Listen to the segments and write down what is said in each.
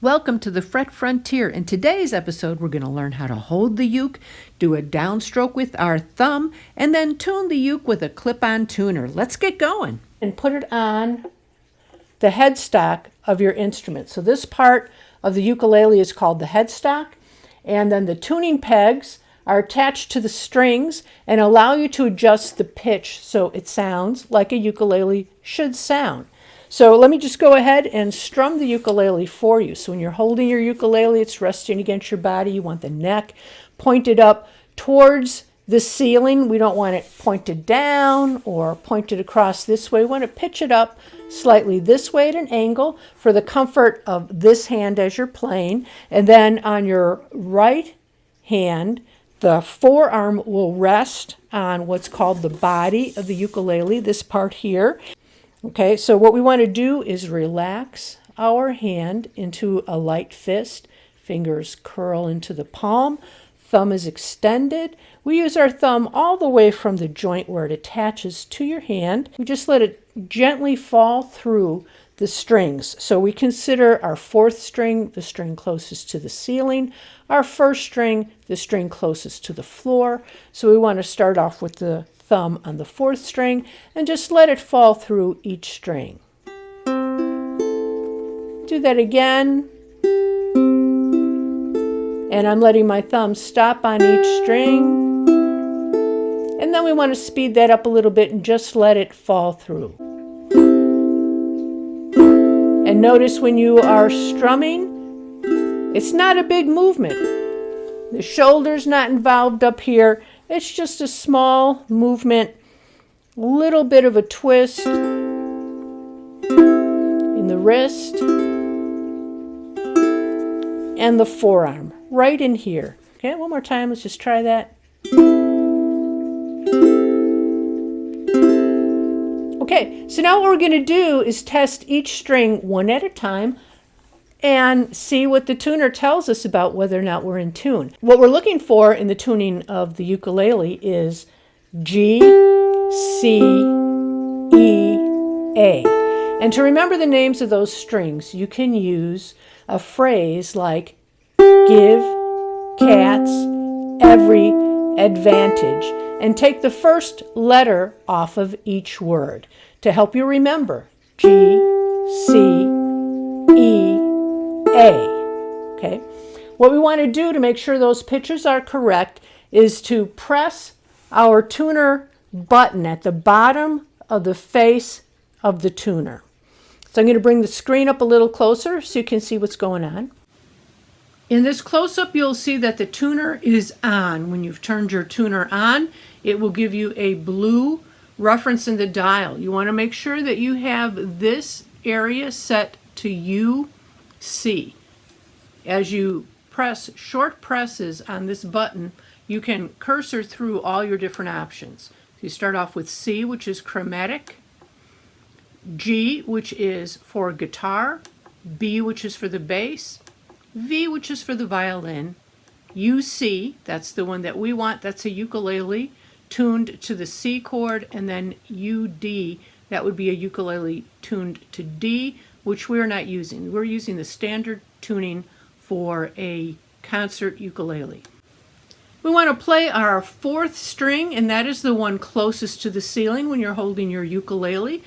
Welcome to the Fret Frontier. In today's episode, we're going to learn how to hold the uke, do a downstroke with our thumb, and then tune the uke with a clip-on tuner. Let's get going. And put it on the headstock of your instrument. So this part of the ukulele is called the headstock, and then the tuning pegs are attached to the strings and allow you to adjust the pitch so it sounds like a ukulele should sound. So let me just go ahead and strum the ukulele for you. So when you're holding your ukulele, it's resting against your body. You want the neck pointed up towards the ceiling. We don't want it pointed down or pointed across this way. We want to pitch it up slightly this way at an angle for the comfort of this hand as you're playing. And then on your right hand, the forearm will rest on what's called the body of the ukulele, this part here. Okay, so what we want to do is relax our hand into a light fist. Fingers curl into the palm. Thumb is extended. We use our thumb all the way from the joint where it attaches to your hand. We just let it gently fall through the strings. So we consider our fourth string the string closest to the ceiling, our first string the string closest to the floor. So we want to start off with the thumb on the fourth string and just let it fall through each string. Do that again. And I'm letting my thumb stop on each string. And then we want to speed that up a little bit and just let it fall through. And notice when you are strumming, it's not a big movement. The shoulder's not involved up here. It's just a small movement, a little bit of a twist in the wrist and the forearm, right in here. Okay, one more time, let's just try that. Okay, so now what we're going to do is test each string one at a time and see what the tuner tells us about whether or not we're in tune. What we're looking for in the tuning of the ukulele is G, C, E, A. And to remember the names of those strings, you can use a phrase like give cats every advantage and take the first letter off of each word to help you remember G, C, E, A. Okay. What we want to do to make sure those pitches are correct is to press our tuner button at the bottom of the face of the tuner. So I'm going to bring the screen up a little closer so you can see what's going on. In this close-up, you'll see that the tuner is on. When you've turned your tuner on, it will give you a blue reference in the dial. You want to make sure that you have this area set to U, C. As you press short presses on this button, you can cursor through all your different options. So you start off with C, which is chromatic, G, which is for guitar, B, which is for the bass, V, which is for the violin, UC, that's the one that we want, that's a ukulele tuned to the C chord, and then UD, that would be a ukulele tuned to D, which we're not using. We're using the standard tuning for a concert ukulele. We want to play our fourth string, and that is the one closest to the ceiling when you're holding your ukulele.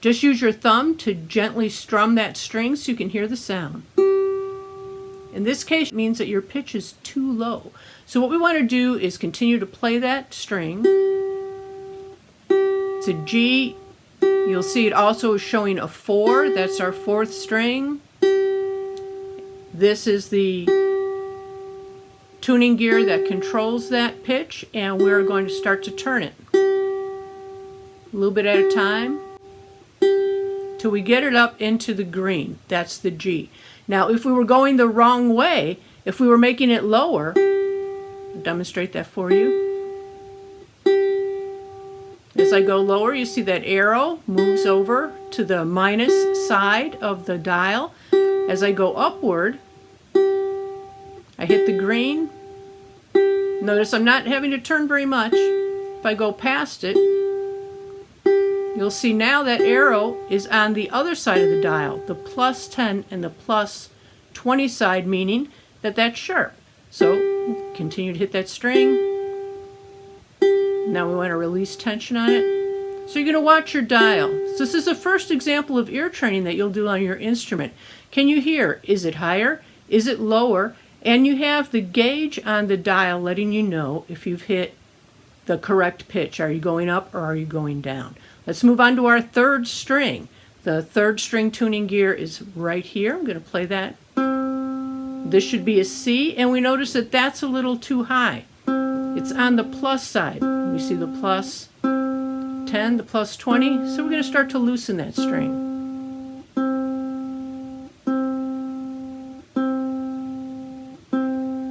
Just use your thumb to gently strum that string so you can hear the sound. In this case, it means that your pitch is too low. So what we want to do is continue to play that string. It's a G. You'll see it also is showing a 4. That's our fourth string. This is the tuning gear that controls that pitch, and we're going to start to turn it a little bit at a time till we get it up into the green. That's the G. Now, if we were going the wrong way, if we were making it lower, I'll demonstrate that for you. As I go lower, you see that arrow moves over to the minus side of the dial. As I go upward, I hit the green. Notice I'm not having to turn very much. If I go past it, you'll see now that arrow is on the other side of the dial, the plus 10 and the plus 20 side, meaning that that's sharp. So continue to hit that string. Now we want to release tension on it. So you're going to watch your dial. So this is the first example of ear training that you'll do on your instrument. Can you hear? Is it higher? Is it lower? And you have the gauge on the dial letting you know if you've hit the correct pitch. Are you going up or are you going down? Let's move on to our third string. The third string tuning gear is right here. I'm going to play that. This should be a C, and we notice that that's a little too high. It's on the plus side. We see the plus 10, the plus 20, so we're going to start to loosen that string.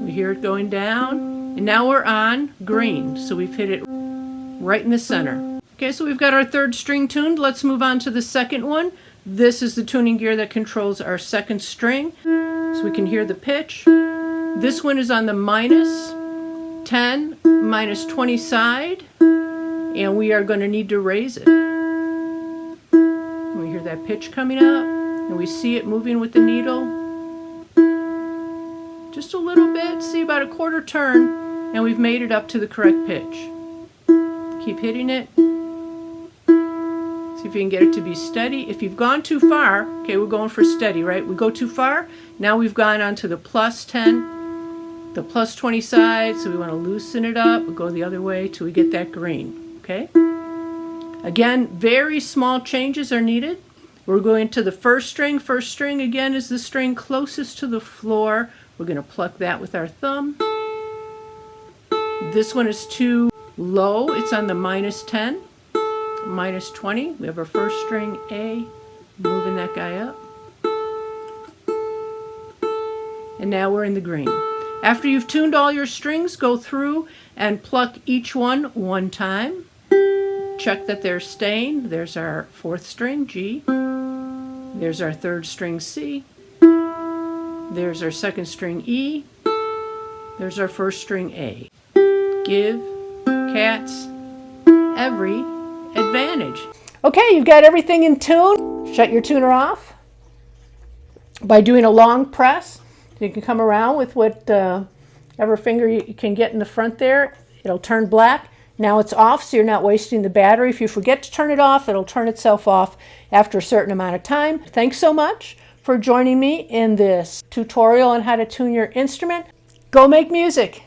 We hear it going down, and now we're on green, so we've hit it right in the center. Okay, so we've got our third string tuned. Let's move on to the second one. This is the tuning gear that controls our second string, so we can hear the pitch. This one is on the minus 10, minus 20 side, and we are going to need to raise it. We hear that pitch coming up, and we see it moving with the needle. Just a little bit, see about a quarter turn, and we've made it up to the correct pitch. Keep hitting it. See if you can get it to be steady. If you've gone too far, okay, we're going for steady, right? We go too far, now we've gone on to the plus 10, the plus 20 side, so we want to loosen it up. We'll go the other way till we get that green, okay? Again, very small changes are needed. We're going to the first string. First string, again, is the string closest to the floor. We're going to pluck that with our thumb. This one is too low. It's on the minus 10, minus 20. We have our first string A, moving that guy up. And now we're in the green. After you've tuned all your strings, go through and pluck each one time. Check that they're staying. There's our fourth string, G. There's our third string, C. There's our second string, E. There's our first string, A. Give cats every advantage. Okay, you've got everything in tune. Shut your tuner off by doing a long press. You can come around with whatever finger you can get in the front there. It'll turn black. Now it's off, so you're not wasting the battery. If you forget to turn it off, it'll turn itself off after a certain amount of time. Thanks so much for joining me in this tutorial on how to tune your instrument. Go make music.